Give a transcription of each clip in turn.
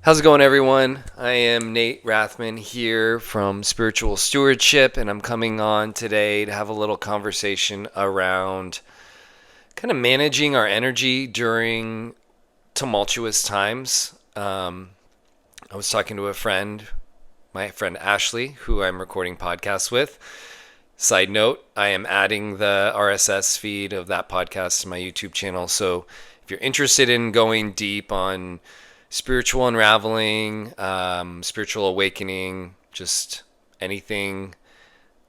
How's it going, everyone? I am Nate Rathman here from Spiritual Stewardship, and I'm coming on today to have a little conversation around kind of managing our energy during tumultuous times. I was talking to a friend, my friend Ashley, who I'm recording podcasts with. Side note, I am adding the RSS feed of that podcast to my YouTube channel. So if you're interested in going deep on spiritual unraveling, spiritual awakening, just anything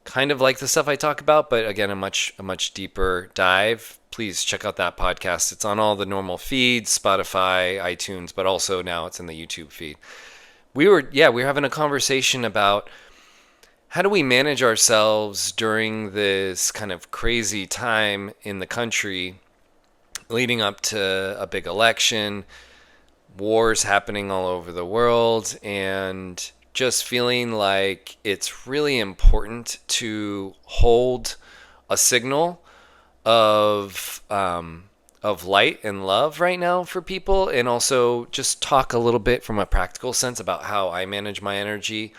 kind of like the stuff I talk about, but again, a much deeper dive. Please check out that podcast. It's on all the normal feeds, Spotify, iTunes, but also now it's in the YouTube feed. We were having a conversation about how do we manage ourselves during this kind of crazy time in the country leading up to a big election, wars happening all over the world, and just feeling like it's really important to hold a signal of light and love right now for people, and also just talk a little bit from a practical sense about how I manage my energy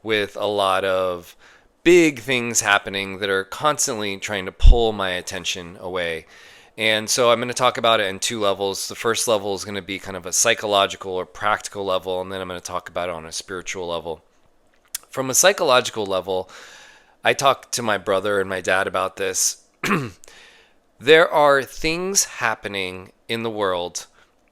with a lot of big things happening that are constantly trying to pull my attention away. And so I'm going to talk about it in two levels. The first level is going to be kind of a psychological or practical level, and then I'm going to talk about it on a spiritual level. From a psychological level, I talked to my brother and my dad about this. There are things happening in the world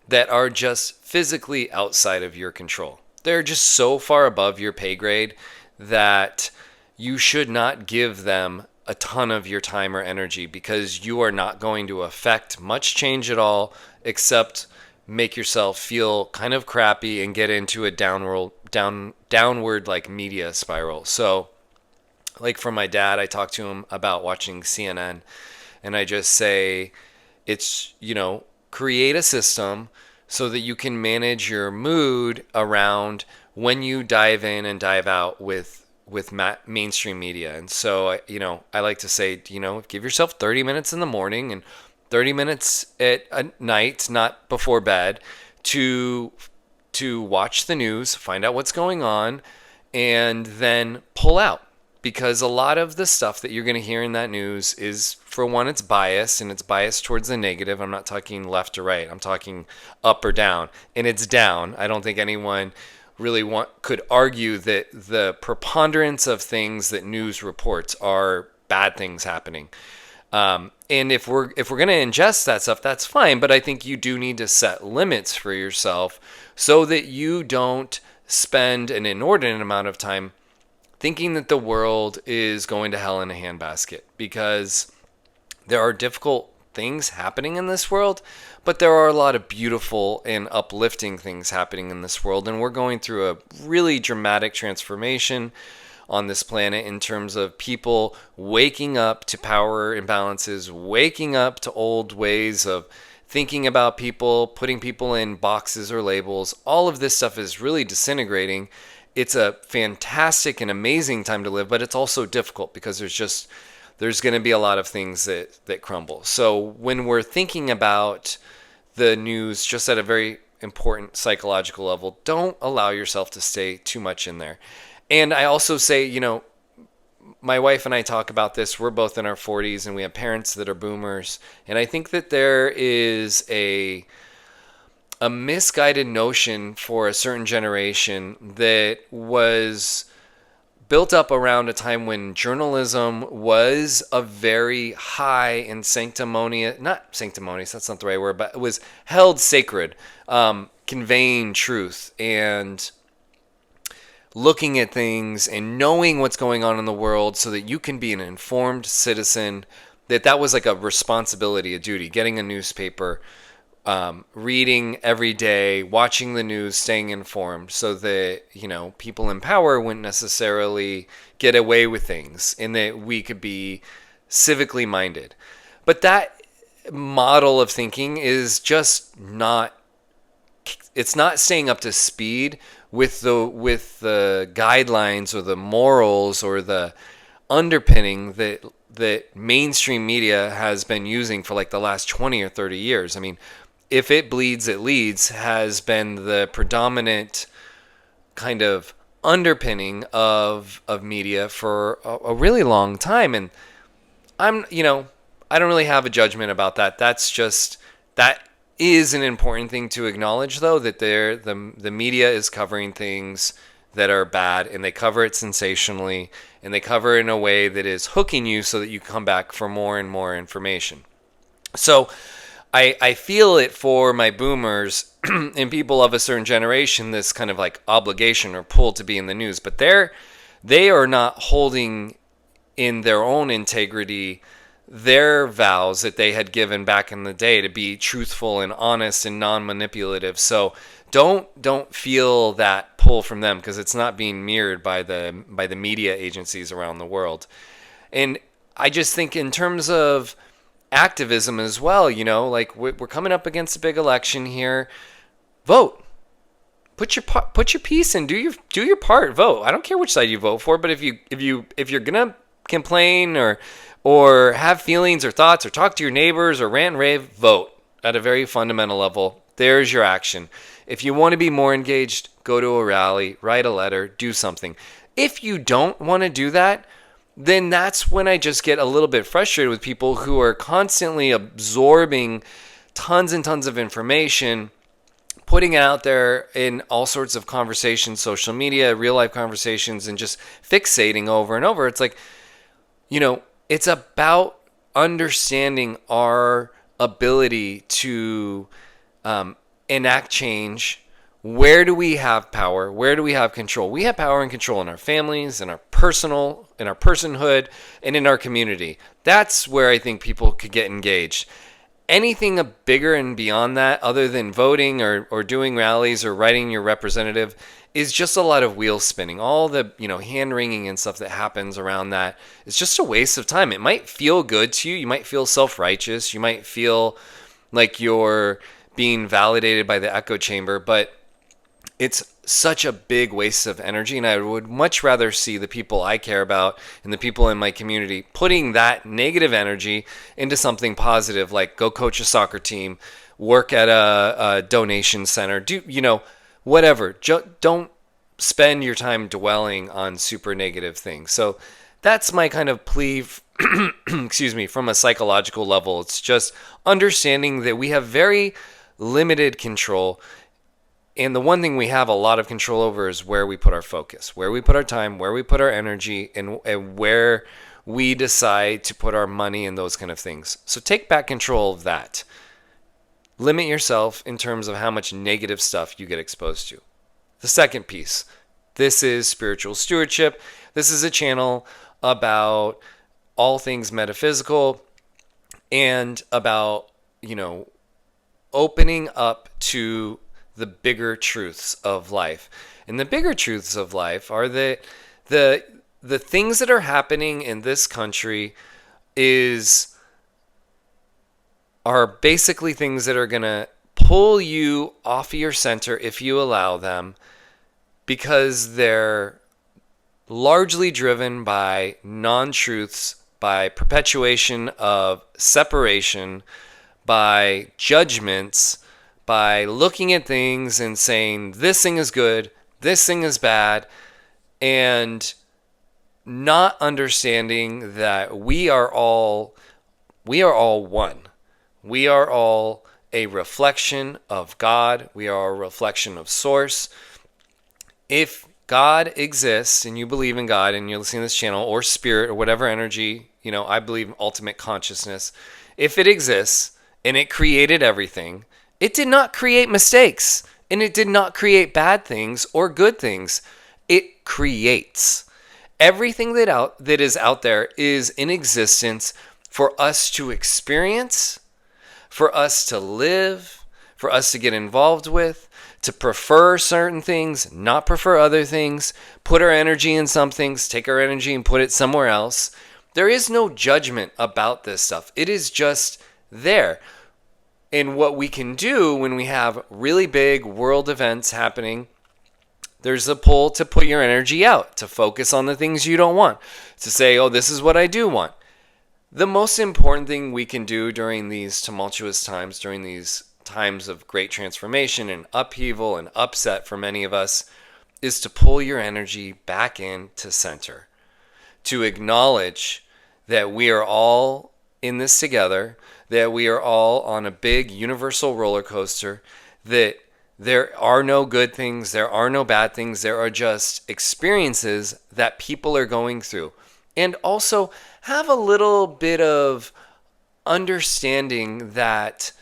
that are just physically outside of your control. They're just so far above your pay grade that you should not give them a ton of your time or energy, because you are not going to affect much change at all except make yourself feel kind of crappy and get into a downward like media spiral. So like for my dad, I talked to him about watching CNN, and I just say it's, create a system so that you can manage your mood around when you dive in and dive out with mainstream media. And so, I like to say, give yourself 30 minutes in the morning and 30 minutes at night, not before bed, to watch the news, find out what's going on, and then pull out. Because a lot of the stuff that you're going to hear in that news is, for one, it's biased, and it's biased towards the negative. I'm not talking left or right. I'm talking up or down, and it's down. I don't think anyone really could argue that the preponderance of things that news reports are bad things happening. And if we're going to ingest that stuff, that's fine. But I think you do need to set limits for yourself so that you don't spend an inordinate amount of time thinking that the world is going to hell in a handbasket, because there are difficult things happening in this world, but there are a lot of beautiful and uplifting things happening in this world. And we're going through a really dramatic transformation on this planet in terms of people waking up to power imbalances, waking up to old ways of thinking about people, putting people in boxes or labels. All of this stuff is really disintegrating. It's a fantastic and amazing time to live, but it's also difficult because there's going to be a lot of things that crumble. So when we're thinking about the news just at a very important psychological level, don't allow yourself to stay too much in there. And I also say, my wife and I talk about this. We're both in our 40s and we have parents that are boomers. And I think that there is a misguided notion for a certain generation that was built up around a time when journalism was a very high and sanctimonious, not sanctimonious, that's not the right word, but it was held sacred, conveying truth and looking at things and knowing what's going on in the world so that you can be an informed citizen, that was like a responsibility, a duty, getting a newspaper, reading every day, watching the news, staying informed, so that people in power wouldn't necessarily get away with things, and that we could be civically minded. But that model of thinking is just not. It's not staying up to speed with the guidelines or the morals or the underpinning that mainstream media has been using for like the last 20 or 30 years. I mean, if it bleeds, it leads has been the predominant kind of underpinning of media for a really long time. And I don't really have a judgment about that. That is an important thing to acknowledge, though, that the media is covering things that are bad, and they cover it sensationally, and they cover it in a way that is hooking you so that you come back for more and more information. So I feel it for my boomers and people of a certain generation, this kind of like obligation or pull to be in the news, but they are not holding in their own integrity their vows that they had given back in the day to be truthful and honest and non-manipulative. So don't feel that pull from them, because it's not being mirrored by the media agencies around the world. And I just think in terms of activism as well, like we're coming up against a big election here. Vote. Put your piece in. Do your part. Vote. I don't care which side you vote for, but if you're gonna complain or have feelings or thoughts or talk to your neighbors or rant and rave, vote at a very fundamental level. There's your action. If you want to be more engaged, go to a rally, write a letter, do something. If you don't want to do that, then that's when I just get a little bit frustrated with people who are constantly absorbing tons and tons of information, putting it out there in all sorts of conversations, social media, real life conversations, and just fixating over and over. It's like, it's about understanding our ability to enact change. Where do we have power? Where do we have control? We have power and control in our families, in our personhood, and in our community. That's where I think people could get engaged. Anything bigger and beyond that, other than voting or doing rallies or writing your representative, is just a lot of wheel spinning. All the hand wringing and stuff that happens around that is just a waste of time. It might feel good to you. You might feel self-righteous. You might feel like you're being validated by the echo chamber, but it's such a big waste of energy, and I would much rather see the people I care about and the people in my community putting that negative energy into something positive, like go coach a soccer team, work at a donation center, do whatever. Don't spend your time dwelling on super negative things. So that's my kind of plea excuse me, from a psychological level. It's just understanding that we have very limited control. And the one thing we have a lot of control over is where we put our focus, where we put our time, where we put our energy, and where we decide to put our money and those kind of things. So take back control of that. Limit yourself in terms of how much negative stuff you get exposed to. The second piece, this is spiritual stewardship. This is a channel about all things metaphysical and about, opening up to the bigger truths of life. And the bigger truths of life are that the things that are happening in this country are basically things that are going to pull you off of your center if you allow them, because they're largely driven by non-truths, by perpetuation of separation, by judgments, by looking at things and saying this thing is good, this thing is bad, and not understanding that we are all one. We are all a reflection of God. We are a reflection of Source. If God exists and you believe in God and you're listening to this channel, or spirit, or whatever energy, I believe in ultimate consciousness. If it exists and it created everything, it did not create mistakes, and it did not create bad things or good things. It creates. Everything that is out there is in existence for us to experience, for us to live, for us to get involved with, to prefer certain things, not prefer other things, put our energy in some things, take our energy and put it somewhere else. There is no judgment about this stuff. It is just there. And what we can do when we have really big world events happening, there's a pull to put your energy out, to focus on the things you don't want, to say, oh, this is what I do want. The most important thing we can do during these tumultuous times, during these times of great transformation and upheaval and upset for many of us is to pull your energy back into center, to acknowledge that we are all in this together, that we are all on a big universal roller coaster, that there are no good things, there are no bad things, there are just experiences that people are going through. And also have a little bit of understanding that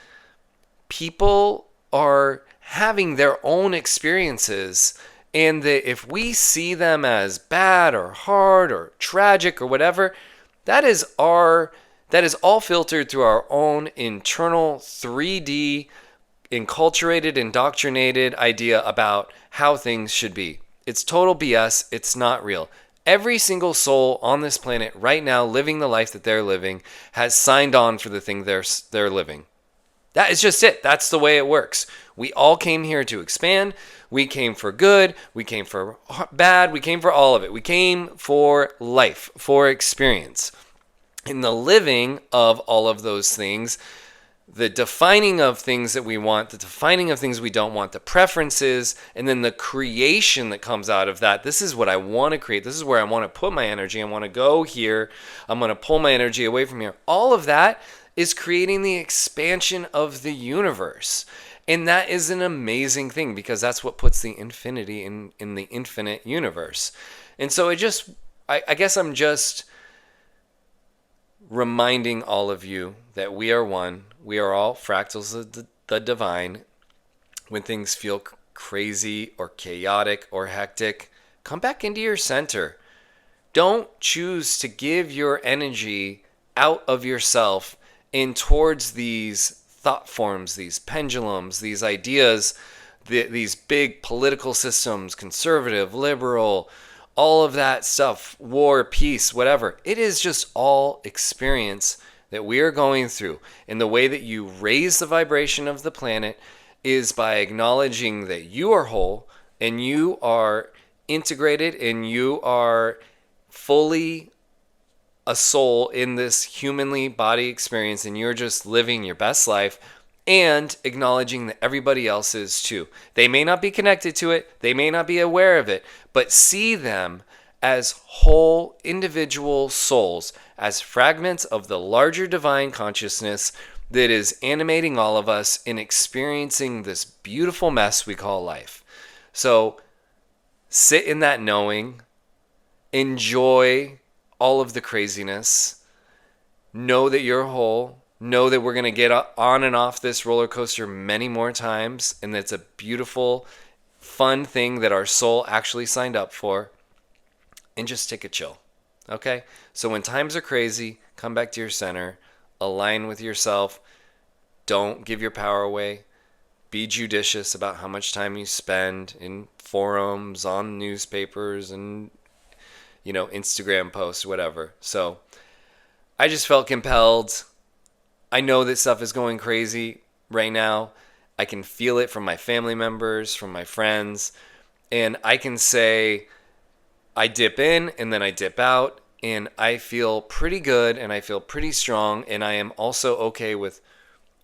people are having their own experiences, and that if we see them as bad or hard or tragic or whatever, that is all filtered through our own internal 3D enculturated, indoctrinated idea about how things should be. It's total BS. It's not real. Every single soul on this planet right now living the life that they're living has signed on for the thing they're living. That is just it. That's the way it works. We all came here to expand. We came for good. We came for bad. We came for all of it. We came for life, for experience. In the living of all of those things, the defining of things that we want, the defining of things we don't want, the preferences, and then the creation that comes out of that. This is what I want to create. This is where I want to put my energy. I want to go here. I'm going to pull my energy away from here. All of that is creating the expansion of the universe. And that is an amazing thing, because that's what puts the infinity in the infinite universe. And so I guess I'm just reminding all of you that we are one. We are all fractals of the divine. When things feel crazy or chaotic or hectic, come back into your center. Don't choose to give your energy out of yourself and towards these thought forms, these pendulums, these ideas, these big political systems, conservative, liberal, all of that stuff, war, peace, whatever. It is just all experience that we are going through. And the way that you raise the vibration of the planet is by acknowledging that you are whole and you are integrated and you are fully a soul in this humanly body experience, and you're just living your best life, and acknowledging that everybody else is too. They may not be connected to it, they may not be aware of it, but see them as whole individual souls, as fragments of the larger divine consciousness that is animating all of us in experiencing this beautiful mess we call life. So sit in that knowing, enjoy all of the craziness, know that you're whole, know that we're going to get on and off this roller coaster many more times, and that's a beautiful, fun thing that our soul actually signed up for, and just take a chill, okay? So when times are crazy, come back to your center, align with yourself, don't give your power away, be judicious about how much time you spend in forums, on newspapers, and Instagram posts, whatever. So I just felt compelled. I know that stuff is going crazy right now. I can feel it from my family members, from my friends, and I can say I dip in and then I dip out, and I feel pretty good and I feel pretty strong, and I am also okay with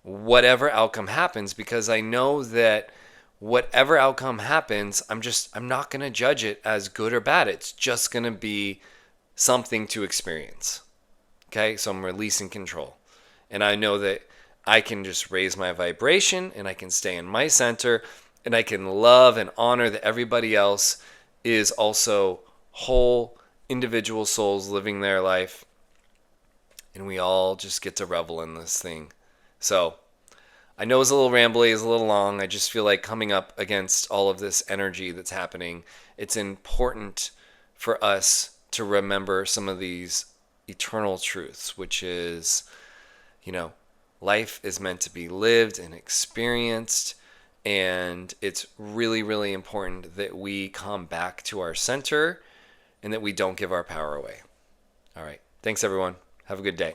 whatever outcome happens, because I know that whatever outcome happens, I'm not going to judge it as good or bad. It's just going to be something to experience. Okay? So I'm releasing control. And I know that I can just raise my vibration, and I can stay in my center, and I can love and honor that everybody else is also whole individual souls living their life. And we all just get to revel in this thing. So I know it's a little rambly, it's a little long. I just feel like coming up against all of this energy that's happening, it's important for us to remember some of these eternal truths, which is, life is meant to be lived and experienced, and it's really, really important that we come back to our center and that we don't give our power away. All right. Thanks, everyone. Have a good day.